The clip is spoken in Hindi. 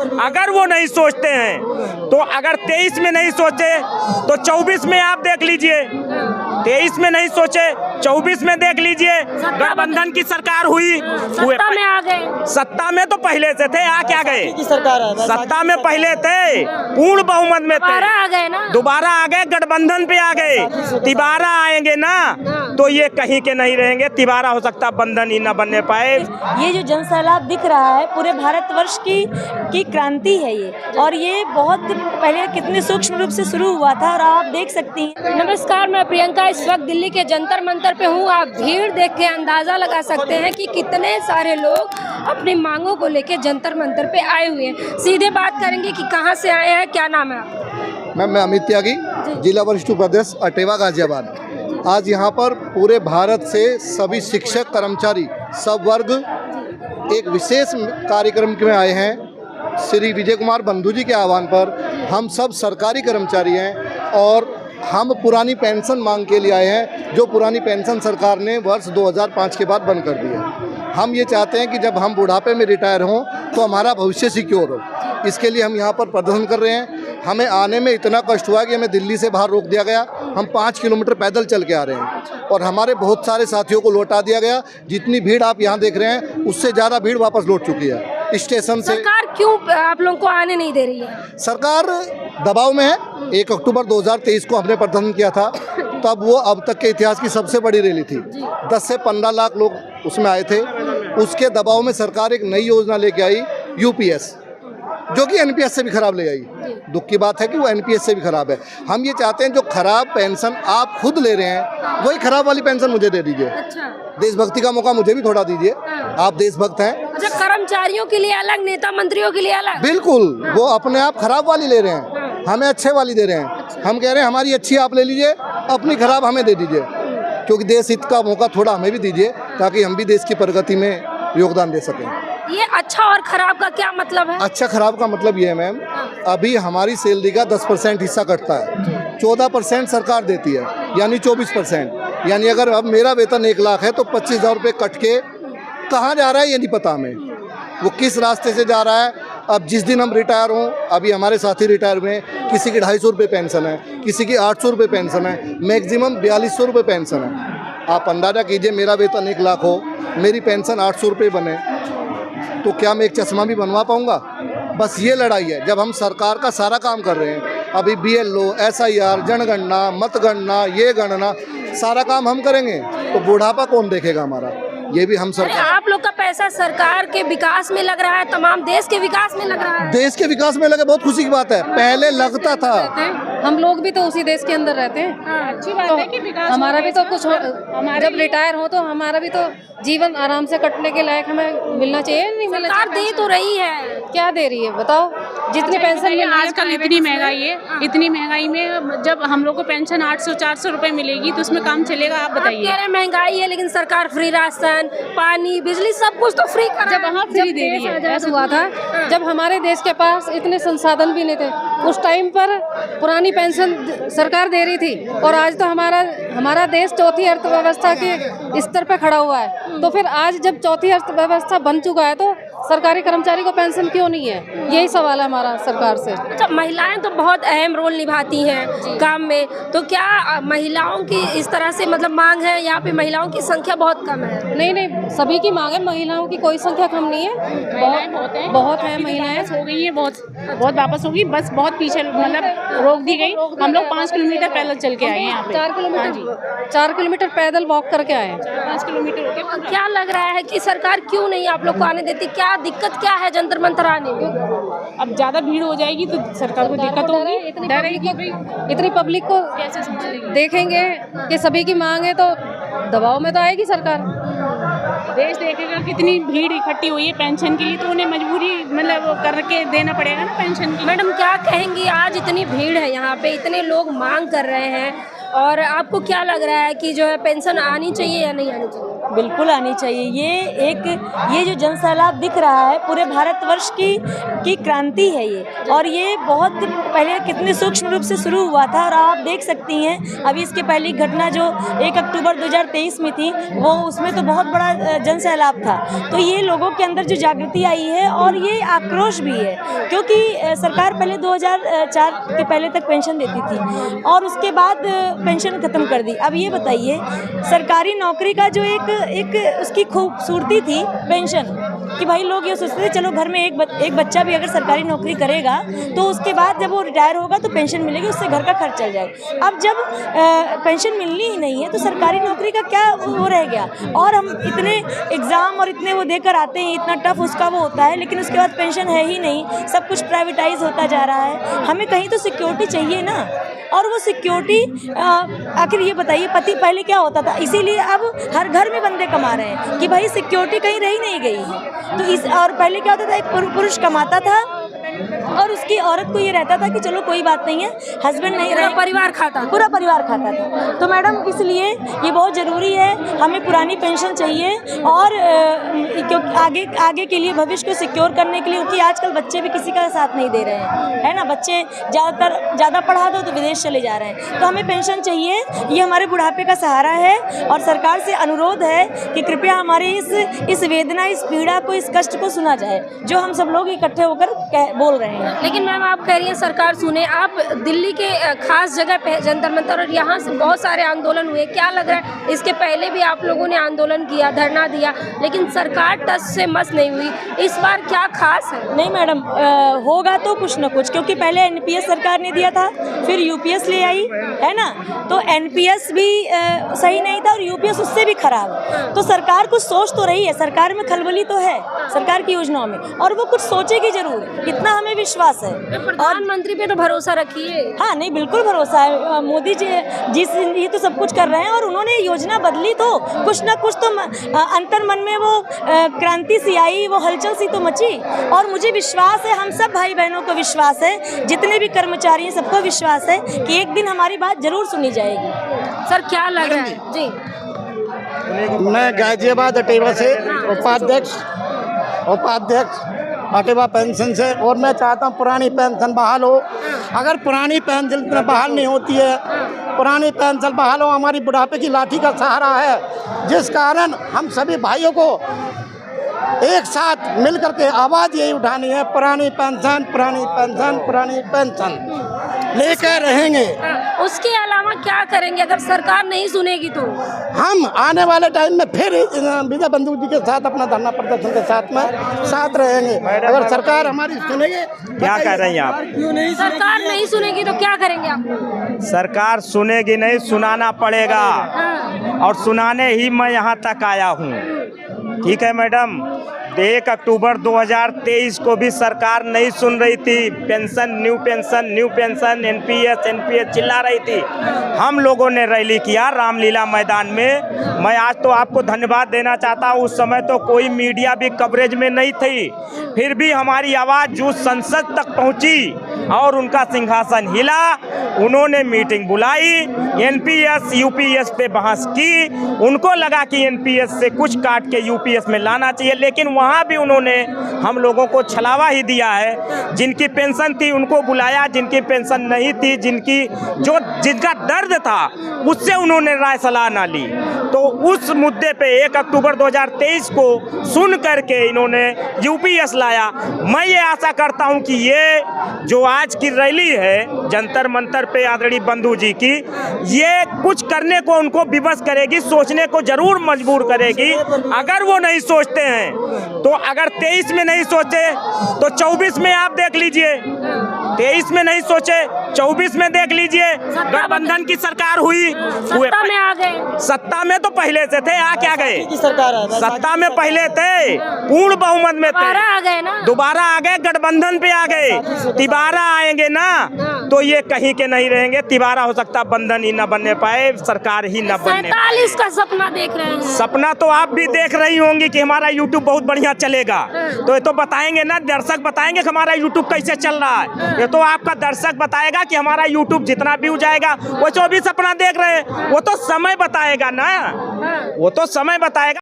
अगर वो नहीं सोचते हैं तो अगर 23 में नहीं सोचे तो 24 में आप देख लीजिए, 23 में नहीं सोचे 24 में देख लीजिए, गठबंधन की सरकार हुई, सत्ता में आ गए। सत्ता में तो पहले से थे, आ क्या गए, सरकार है, सत्ता में पहले थे, पूर्ण बहुमत में थे, दोबारा आ गए ना, दोबारा आ गए, गठबंधन पे आ गए, तिबारा आएंगे ना तो ये कहीं के नहीं रहेंगे, तिबारा हो सकता बंधन ही ना बनने पाए। ये जो जन सैलाब दिख रहा है पूरे भारतवर्ष की क्रांति है ये, और ये बहुत पहले कितने सूक्ष्म रूप से शुरू हुआ था और आप देख सकती हैं। नमस्कार, मैं प्रियंका इस वक्त दिल्ली के जंतर मंतर पे हूँ। आप भीड़ देख के अंदाजा लगा सकते हैं कि कितने सारे लोग अपनी मांगों को लेके जंतर मंतर पे आए हुए हैं। सीधे बात करेंगे कि कहाँ से आए हैं, क्या नाम है आपका? मैम, मैं अमित त्यागी, जिला वरिष्ठ उपाध्यक्ष अटेवा गाजियाबाद। आज यहाँ पर पूरे भारत से सभी शिक्षक कर्मचारी सब वर्ग एक विशेष कार्यक्रम में आए हैं। श्री विजय कुमार बंधु जी के आह्वान पर हम सब सरकारी कर्मचारी हैं और हम पुरानी पेंशन मांग के लिए आए हैं, जो पुरानी पेंशन सरकार ने वर्ष 2005 के बाद बंद कर दी है। हम ये चाहते हैं कि जब हम बुढ़ापे में रिटायर हों तो हमारा भविष्य सिक्योर हो। इसके लिए हम यहाँ पर प्रदर्शन कर रहे हैं। हमें आने में इतना कष्ट हुआ कि हमें दिल्ली से बाहर रोक दिया गया। हम 5 किलोमीटर पैदल चल के आ रहे हैं और हमारे बहुत सारे साथियों को लौटा दिया गया। जितनी भीड़ आप यहाँ देख रहे हैं उससे ज़्यादा भीड़ वापस लौट चुकी है स्टेशन से। सरकार क्यों आप लोगों को आने नहीं दे रही है? सरकार दबाव में है। 1 अक्टूबर 2023 को हमने प्रदर्शन किया था, तब वो अब तक के इतिहास की सबसे बड़ी रैली थी। 10 से 15 लाख लोग उसमें आए थे। उसके दबाव में सरकार एक नई योजना लेके आई, यूपीएस, जो कि एनपीएस से भी खराब ले आई। दुख की बात है कि वो एनपीएस से भी खराब है। हम ये चाहते हैं जो खराब पेंशन आप खुद ले रहे हैं वही खराब वाली पेंशन मुझे दे दीजिए। अच्छा, देशभक्ति का मौका मुझे भी थोड़ा दीजिए। आप देशभक्त हैं। अच्छा, कर्मचारियों के लिए अलग, नेता मंत्रियों के लिए अलग? बिल्कुल, वो अपने आप खराब वाली ले रहे हैं, हमें अच्छे वाली दे रहे हैं। हम कह रहे हैं हमारी अच्छी आप ले लीजिए, अपनी खराब हमें दे दीजिए, क्योंकि देश हित का मौका थोड़ा हमें भी दीजिए ताकि हम भी देश की प्रगति में योगदान दे सकें। ये अच्छा और खराब का क्या मतलब है? अच्छा खराब का मतलब ये है मैम, अभी हमारी सैलरी का 10% हिस्सा कटता है, 14% सरकार देती है, यानी 24%। यानी अगर अब मेरा वेतन 1 लाख है तो 25,000 रुपये कट के कहाँ जा रहा है ये नहीं पता हमें, वो किस रास्ते से जा रहा है। अब जिस दिन हम रिटायर हों, अभी हमारे साथी रिटायर हुए, किसी की 250 रुपये पेंशन है, किसी की 800 रुपये पेंशन है, मैक्सिमम 4200 रुपये पेंशन है। आप अंदाज़ा कीजिए, मेरा वेतन 1 लाख हो, मेरी पेंशन 800 रुपये बने तो क्या मैं एक चश्मा भी बनवा पाऊंगा? बस ये लड़ाई है। जब हम सरकार का सारा काम कर रहे हैं, अभी BLO, SIR, जनगणना, मतगणना, ये गणना, सारा काम हम करेंगे तो बुढ़ापा कौन देखेगा हमारा? ये भी हम सरकार। आप लोग का पैसा सरकार के विकास में लग रहा है, तमाम देश के विकास में लग रहा है। देश के विकास में लगे, बहुत खुशी की बात है। पहले लगता था, हम लोग भी तो उसी देश के अंदर रहते हैं। अच्छी बात है कि विकास हमारा भी तो कुछ जब रिटायर हो तो हमारा भी तो जीवन आराम से कटने के लायक हमें मिलना चाहिए। नहीं मिलना सरकार चाहिए? दे तो रही है, क्या दे रही है बताओ? जितनी पेंशन मिल रही है आजकल इतनी महंगाई है, इतनी महंगाई में जब हम लोग को पेंशन 800-400 रुपए मिलेगी तो उसमें काम चलेगा? आप आप कह बताइए। रहे हैं महंगाई है लेकिन सरकार फ्री राशन, पानी, बिजली सब कुछ तो फ्री कर जब वहाँ फ्री दे रही है। आजाद हुआ था, जब हमारे देश के पास इतने संसाधन भी नहीं थे, उस टाइम पर पुरानी पेंशन सरकार दे रही थी, और आज तो हमारा देश चौथी अर्थव्यवस्था के स्तर पर खड़ा हुआ है। तो फिर आज जब चौथी अर्थव्यवस्था बन चुका है तो सरकारी कर्मचारी को पेंशन क्यों नहीं है? यही सवाल है हमारा सरकार से। अच्छा, महिलाएं तो बहुत अहम रोल निभाती हैं काम में, तो क्या महिलाओं की इस तरह से मतलब मांग है? यहाँ पे महिलाओं की संख्या बहुत कम है। नहीं, सभी की मांग है, महिलाओं की कोई संख्या कम नहीं है। बहुत है महिलाएं। हो गई है, बहुत वापस होगी, बस बहुत पीछे मतलब रोक दी गई। हम लोग 5 किलोमीटर पैदल चल के आए हैं यहाँ पे। 4 किलोमीटर पैदल वॉक करके आए हैं। 5 किलोमीटर हो गए। क्या लग रहा है कि सरकार क्यों नहीं आप लोग को आने देती? क्या दिक्कत क्या है जंतर मंतर आने में? अब ज्यादा भीड़ हो जाएगी तो सरकार को दिक्कत होगी। इतनी पब्लिक को कैसे संभालेगी? देखेंगे कि सभी की मांग है तो दबाव में तो आएगी सरकार। देश देखेगा कितनी भीड़ इकट्ठी हुई है पेंशन के लिए, तो उन्हें मजबूरी मतलब वो करके देना पड़ेगा ना पेंशन की। मैडम क्या कहेंगी, आज इतनी भीड़ है यहाँ पे, इतने लोग मांग कर रहे हैं, और आपको क्या लग रहा है कि जो है पेंशन आनी चाहिए या नहीं आनी चाहिए? बिल्कुल आनी चाहिए। ये जो जन सैलाब दिख रहा है पूरे भारतवर्ष की क्रांति है ये, और ये बहुत पहले कितने सूक्ष्म रूप से शुरू हुआ था, और आप देख सकती हैं अभी इसके पहली घटना जो 1 अक्टूबर 2023 में थी, वो उसमें तो बहुत बड़ा जन सैलाब था। तो ये लोगों के अंदर जो जागृति आई है, और ये आक्रोश भी है, क्योंकि सरकार पहले 2004 के पहले तक पेंशन देती थी और उसके बाद पेंशन ख़त्म कर दी। अब ये बताइए, सरकारी नौकरी का जो एक उसकी खूबसूरती थी पेंशन, कि भाई लोग ये सोचते थे चलो घर में एक बच्चा भी अगर सरकारी नौकरी करेगा तो उसके बाद जब वो रिटायर होगा तो पेंशन मिलेगी, उससे घर का खर्च चल जाएगा। अब जब पेंशन मिलनी ही नहीं है तो सरकारी नौकरी का क्या वो रह गया। और हम इतने एग्ज़ाम और इतने वो देकर आते हैं, इतना टफ उसका वो होता है, लेकिन उसके बाद पेंशन है ही नहीं, सब कुछ प्राइवेटाइज होता जा रहा है। हमें कहीं तो सिक्योरिटी चाहिए ना, और वो सिक्योरिटी आखिर ये बताइए, पति पहले क्या होता था, इसीलिए अब हर घर में बंदे कमा रहे हैं कि भाई सिक्योरिटी कहीं रही नहीं गई है। तो और पहले क्या होता था, एक पुरुष कमाता था और उसकी औरत को ये रहता था कि चलो कोई बात नहीं है, हस्बैंड नहीं रहे, पूरा परिवार खाता था। तो मैडम इसलिए ये बहुत ज़रूरी है, हमें पुरानी पेंशन चाहिए, और क्योंकि आगे के लिए भविष्य को सिक्योर करने के लिए, क्योंकि आजकल बच्चे भी किसी का साथ नहीं दे रहे हैं, है ना। बच्चे ज़्यादा पढ़ा दो तो विदेश चले जा रहे हैं, तो हमें पेंशन चाहिए, ये हमारे बुढ़ापे का सहारा है। और सरकार से अनुरोध है कि कृपया हमारे इस वेदना, इस पीड़ा को, इस कष्ट को सुना जाए, जो हम सब लोग इकट्ठे होकर बोल रहे हैं। लेकिन मैम आप कह रही हैं सरकार सुने, आप दिल्ली के खास जगह पे जंतर मंतर, और यहाँ से बहुत सारे आंदोलन हुए, क्या लग रहा है इसके पहले भी आप लोगों ने आंदोलन किया, धरना दिया, लेकिन सरकार टस से मस नहीं हुई, इस बार क्या खास है? नहीं मैडम, होगा तो कुछ न कुछ, क्योंकि पहले एनपीएस सरकार ने दिया था, फिर यूपीएस ले आई, है ना। तो एनपीएस भी सही नहीं था और यूपीएस उससे भी खराब। तो सरकार कुछ सोच तो रही है, सरकार में खलबली तो है सरकार की योजनाओं में, और वो कुछ सोचेगी जरूर, इतना हमें विश्वास है। प्रधानमंत्री पे तो भरोसा रखिए। हाँ नहीं, बिल्कुल भरोसा है। मोदी जी ये तो सब कुछ कर रहे हैं, और उन्होंने योजना बदली तो कुछ ना कुछ तो अंतर मन में वो क्रांति सी आई, वो हलचल सी तो मची। और मुझे विश्वास है, हम सब भाई बहनों को विश्वास है, जितने भी कर्मचारी हैं सबको विश्वास है कि एक दिन हमारी बात जरूर सुनी जाएगी। सर क्या लग रहा है जी? मैं गाजियाबाद अटेवा से उपाध्यक्ष अटेवा पेंशन से, और मैं चाहता हूँ पुरानी पेंशन बहाल हो। अगर पुरानी पेंशन बहाल नहीं होती है, पुरानी पेंशन बहाल हो, हमारी बुढ़ापे की लाठी का सहारा है, जिस कारण हम सभी भाइयों को एक साथ मिलकर के आवाज़ यही उठानी है, पुरानी पेंशन, पुरानी पेंशन, पुरानी पेंशन लेकर रहेंगे। उसके अलावा क्या करेंगे अगर सरकार नहीं सुनेगी? तो हम आने वाले टाइम में फिर विजय बंधु जी के साथ अपना धरना प्रदर्शन के साथ रहेंगे। अगर सरकार हमारी सुनेगी। क्या कह रही हैं आप? सरकार नहीं सुनेगी तो क्या करेंगे आप? सरकार सुनेगी नहीं, सुनाना पड़ेगा, और सुनाने ही मैं यहाँ तक आया हूँ। ठीक है मैडम, 1 अक्टूबर 2023 को भी सरकार नहीं सुन रही थी, न्यू पेंशन, एनपीएस चिल्ला रही थी। हम लोगों ने रैली किया रामलीला मैदान में। मैं आज तो आपको धन्यवाद देना चाहता हूँ, उस समय तो कोई मीडिया भी कवरेज में नहीं थी, फिर भी हमारी आवाज़ जो संसद तक पहुँची और उनका सिंहासन हिला। उन्होंने मीटिंग बुलाई, एनपीएस यूपीएस पे बहस की, उनको लगा कि एनपीएस से कुछ काट के यूपीएस में लाना चाहिए, लेकिन वहाँ भी उन्होंने हम लोगों को छलावा ही दिया है। जिनकी पेंशन थी उनको बुलाया, जिनकी पेंशन नहीं थी, जिनका दर्द था उससे उन्होंने राय सलाह ना ली। तो उस मुद्दे पे 1 अक्टूबर 2023 को सुन करके इन्होंने यूपीएस लाया। मैं ये आशा करता हूँ कि ये जो आज की रैली है जंतर मंतर पे आदरणीय बंधु जी की, ये कुछ करने को उनको विवश करेगी, सोचने को जरूर मजबूर करेगी। अगर वो नहीं सोचते हैं तो अगर 23 में नहीं सोचे तो 24 में आप देख लीजिए, 23 में नहीं सोचे 24 में देख लीजिए, गठबंधन की सरकार हुई, सत्ता में आ गए। सत्ता में तो पहले से थे, आ क्या गए? सत्ता में पहले थे, पूर्ण बहुमत में थे, दोबारा आ गए ना, दोबारा आ गए, गठबंधन पे आ गए, तिबारा तिवारा आएंगे ना तो ये कहीं के नहीं रहेंगे। तिवारा हो सकता बंधन ही न बनने पाए, सरकार ही न बनने पाए। 47 का सपना देख रहे हैं। सपना तो आप भी देख रही होंगी कि हमारा यूट्यूब बहुत बढ़िया चलेगा, तो ये तो बताएंगे ना, दर्शक बताएंगे कि हमारा यूट्यूब कैसे चल रहा है। ये तो आपका दर्शक बताएगा कि हमारा यूट्यूब जितना व्यू जाएगा। वो जो भी सपना देख रहे हैं वो तो समय बताएगा ना, वो तो समय बताएगा।